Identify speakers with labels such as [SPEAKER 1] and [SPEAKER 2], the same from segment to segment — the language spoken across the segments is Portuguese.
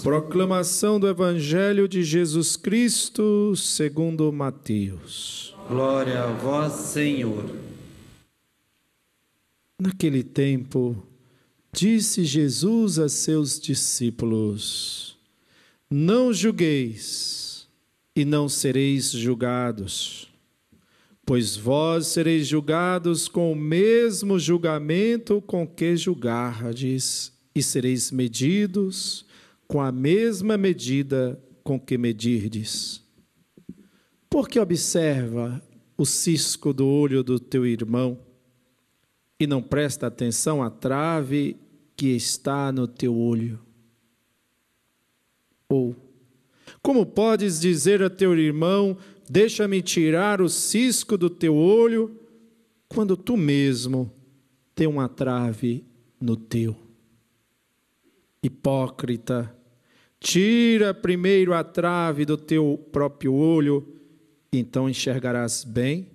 [SPEAKER 1] Proclamação do Evangelho de Jesus Cristo segundo Mateus.
[SPEAKER 2] Glória a vós, Senhor.
[SPEAKER 1] Naquele tempo, disse Jesus a seus discípulos: Não julgueis, e não sereis julgados, pois vós sereis julgados com o mesmo julgamento com que julgardes, e sereis medidos com a mesma medida com que medirdes. Porque observa o cisco do olho do teu irmão e não presta atenção à trave que está no teu olho? Ou, como podes dizer a teu irmão: deixa-me tirar o cisco do teu olho, quando tu mesmo tem uma trave no teu? Hipócrita, tira primeiro a trave do teu próprio olho, então enxergarás bem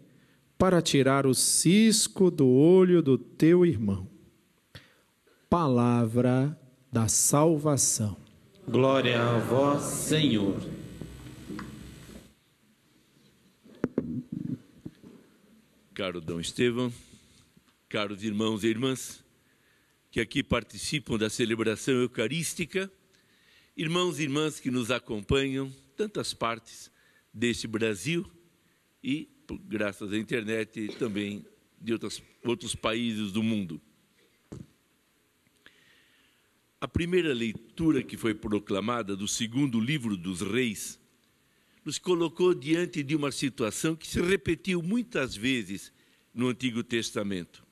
[SPEAKER 1] para tirar o cisco do olho do teu irmão. Palavra da salvação.
[SPEAKER 2] Glória a vós, Senhor.
[SPEAKER 3] Caro Dom Estevão, caros irmãos e irmãs que aqui participam da celebração eucarística, irmãos e irmãs que nos acompanham, tantas partes deste Brasil e, graças à internet, também de outros países do mundo. A primeira leitura que foi proclamada do segundo livro dos Reis nos colocou diante de uma situação que se repetiu muitas vezes no Antigo Testamento.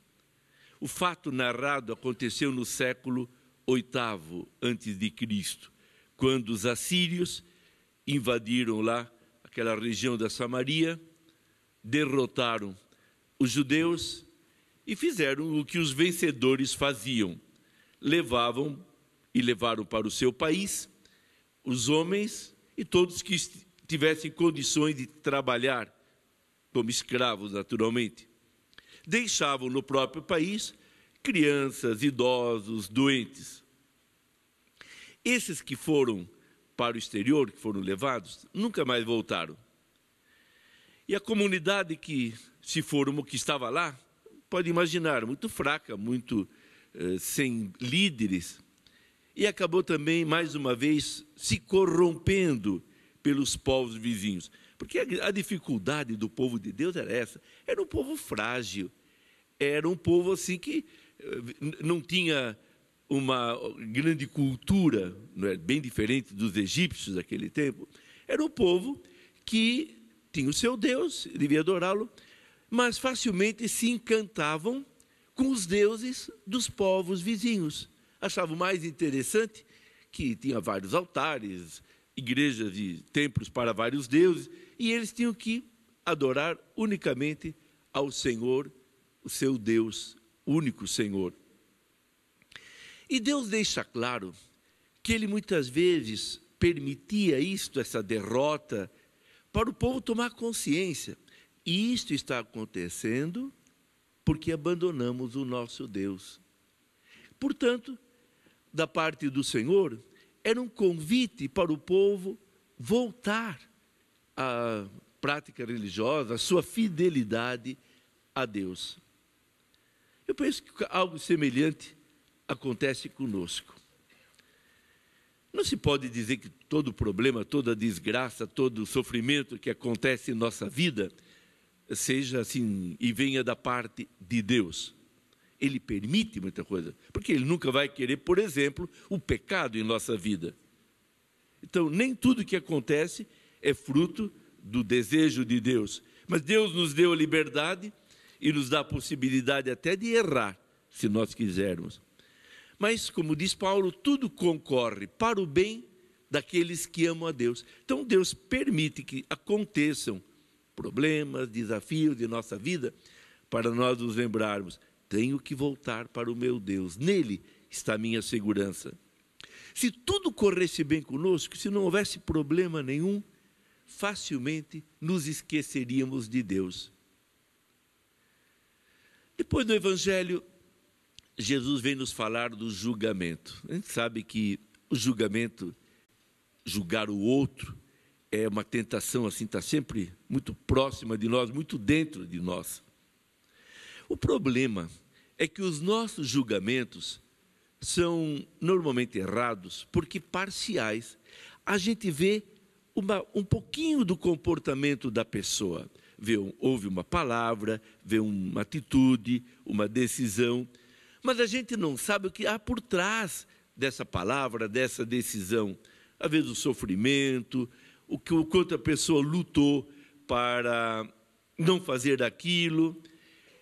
[SPEAKER 3] O fato narrado aconteceu no século VIII a.C., quando os assírios invadiram lá aquela região da Samaria, derrotaram os judeus e fizeram o que os vencedores faziam. Levaram para o seu país os homens e todos que tivessem condições de trabalhar como escravos, naturalmente. Deixavam no próprio país crianças, idosos, doentes. Esses que foram para o exterior, que foram levados, nunca mais voltaram. E a comunidade que se formou, que estava lá, pode imaginar, muito fraca, muito sem líderes, e acabou também, mais uma vez, se corrompendo pelos povos vizinhos. Porque a dificuldade do povo de Deus era essa. Era um povo frágil, era um povo assim que não tinha uma grande cultura, não é? Bem diferente dos egípcios daquele tempo. Era um povo que tinha o seu Deus, devia adorá-lo, mas facilmente se encantavam com os deuses dos povos vizinhos. Achavam mais interessante que tinha vários altares, igrejas e templos para vários deuses, e eles tinham que adorar unicamente ao Senhor, o seu Deus, único Senhor. E Deus deixa claro que Ele muitas vezes permitia isto, essa derrota, para o povo tomar consciência. E isto está acontecendo porque abandonamos o nosso Deus. Portanto, da parte do Senhor, era um convite para o povo voltar à prática religiosa, à sua fidelidade a Deus. Eu penso que algo semelhante acontece conosco. Não se pode dizer que todo problema, toda desgraça, todo sofrimento que acontece em nossa vida seja assim e venha da parte de Deus. Ele permite muita coisa, porque Ele nunca vai querer, por exemplo, o pecado em nossa vida. Então, nem tudo que acontece é fruto do desejo de Deus. Mas Deus nos deu a liberdade e nos dá a possibilidade até de errar, se nós quisermos. Mas, como diz Paulo, tudo concorre para o bem daqueles que amam a Deus. Então, Deus permite que aconteçam problemas, desafios de nossa vida, para nós nos lembrarmos: tenho que voltar para o meu Deus, nele está a minha segurança. Se tudo corresse bem conosco, se não houvesse problema nenhum, facilmente nos esqueceríamos de Deus. Depois do Evangelho, Jesus vem nos falar do julgamento. A gente sabe que o julgamento julgar o outro é uma tentação, assim, está sempre muito próxima de nós, muito dentro de nós. O problema é que os nossos julgamentos são normalmente errados, porque parciais. A gente vê um pouquinho do comportamento da pessoa, ouve uma palavra, vê uma atitude, uma decisão, mas a gente não sabe o que há por trás dessa palavra, dessa decisão. Às vezes o sofrimento, o quanto a pessoa lutou para não fazer aquilo.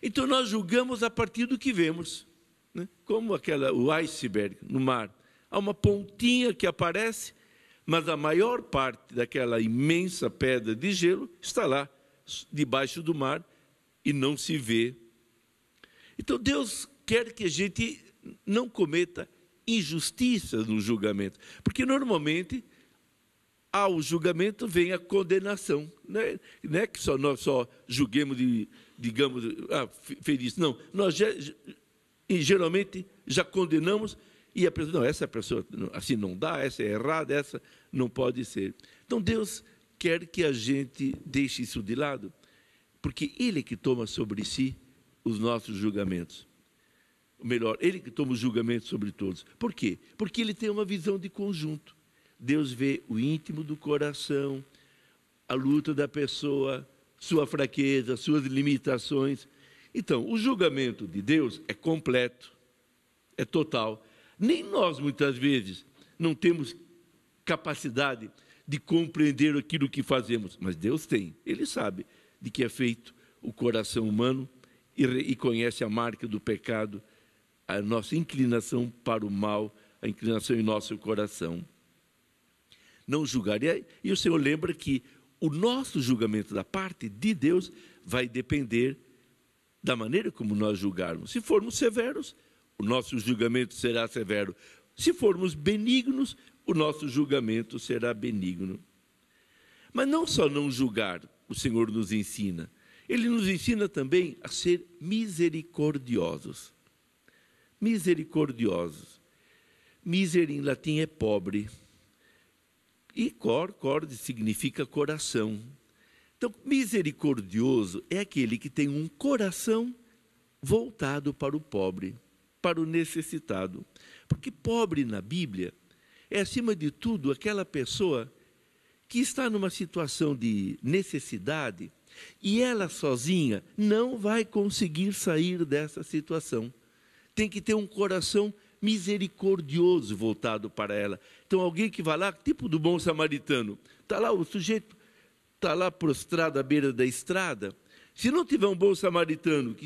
[SPEAKER 3] Então nós julgamos a partir do que vemos, né? Como o iceberg no mar. Há uma pontinha que aparece, mas a maior parte daquela imensa pedra de gelo está lá, debaixo do mar, e não se vê. Então Deus quer que a gente não cometa injustiças no julgamento, porque normalmente ao julgamento vem a condenação. Não é que nós só julguemos, digamos, feliz. Não, nós geralmente já condenamos e a pessoa, não, essa pessoa assim não dá, essa é errada, essa não pode ser. Então Deus quer que a gente deixe isso de lado, porque Ele é que toma sobre si os nossos julgamentos. Ou melhor, Ele que toma o julgamento sobre todos. Por quê? Porque Ele tem uma visão de conjunto. Deus vê o íntimo do coração, a luta da pessoa, sua fraqueza, suas limitações. Então, o julgamento de Deus é completo, é total. Nem nós, muitas vezes, não temos capacidade de compreender aquilo que fazemos, mas Deus tem. Ele sabe de que é feito o coração humano e conhece a marca do pecado, a nossa inclinação para o mal, a inclinação em nosso coração. Não julgar. E o Senhor lembra que o nosso julgamento da parte de Deus vai depender da maneira como nós julgarmos. Se formos severos, o nosso julgamento será severo. Se formos benignos, o nosso julgamento será benigno. Mas não só não julgar, o Senhor nos ensina. Ele nos ensina também a ser misericordiosos. Misericordiosos. Miser em latim é pobre. E cor significa coração. Então, misericordioso é aquele que tem um coração voltado para o pobre, para o necessitado. Porque pobre na Bíblia é, acima de tudo, aquela pessoa que está numa situação de necessidade e ela sozinha não vai conseguir sair dessa situação. Tem que ter um coração misericordioso voltado para ela. Então, alguém que vai lá, tipo do bom samaritano, está lá, o sujeito está lá prostrado à beira da estrada. Se não tiver um bom samaritano que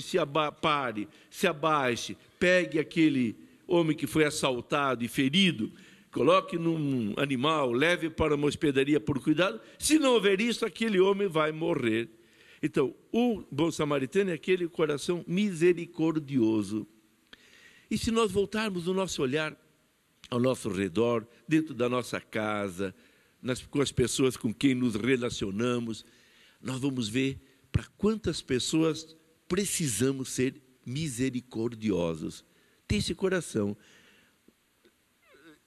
[SPEAKER 3] pare, se abaixe, pegue aquele homem que foi assaltado e ferido, coloque num animal, leve para uma hospedaria por cuidado, se não houver isso, aquele homem vai morrer. Então, o bom samaritano é aquele coração misericordioso. E se nós voltarmos o nosso olhar ao nosso redor, dentro da nossa casa, com as pessoas com quem nos relacionamos, nós vamos ver para quantas pessoas precisamos ser misericordiosos. Ter esse coração.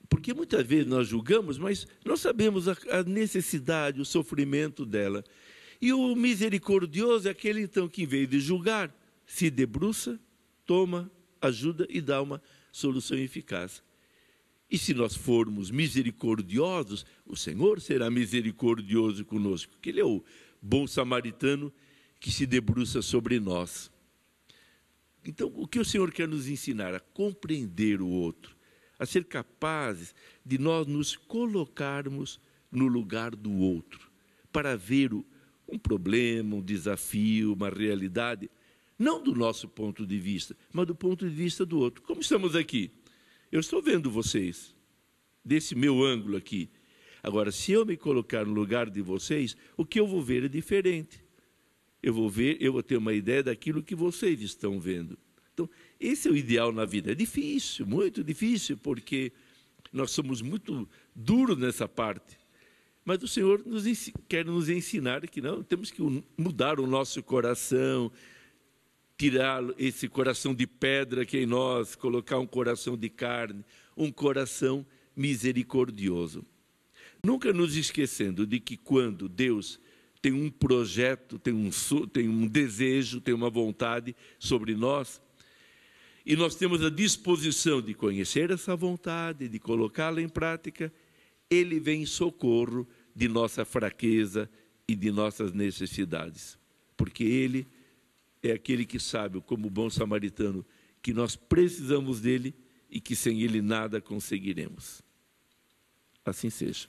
[SPEAKER 3] Porque muitas vezes nós julgamos, mas não sabemos a necessidade, o sofrimento dela. E o misericordioso é aquele, então, que em vez de julgar, se debruça, toma ajuda e dá uma solução eficaz. E se nós formos misericordiosos, o Senhor será misericordioso conosco, porque Ele é o bom samaritano que se debruça sobre nós. Então, o que o Senhor quer nos ensinar? A compreender o outro, a ser capazes de nós nos colocarmos no lugar do outro, para ver um problema, um desafio, uma realidade, não do nosso ponto de vista, mas do ponto de vista do outro. Como estamos aqui? Eu estou vendo vocês, desse meu ângulo aqui. Agora, se eu me colocar no lugar de vocês, o que eu vou ver é diferente. Eu vou ter uma ideia daquilo que vocês estão vendo. Então, esse é o ideal na vida. É difícil, muito difícil, porque nós somos muito duros nessa parte. Mas o Senhor quer nos ensinar que não, temos que mudar o nosso coração, tirar esse coração de pedra que é em nós, colocar um coração de carne, um coração misericordioso. Nunca nos esquecendo de que quando Deus tem um projeto, tem um desejo, tem uma vontade sobre nós, e nós temos a disposição de conhecer essa vontade, de colocá-la em prática, Ele vem em socorro de nossa fraqueza e de nossas necessidades. Porque Ele é aquele que sabe, como bom samaritano, que nós precisamos dEle e que sem Ele nada conseguiremos. Assim seja.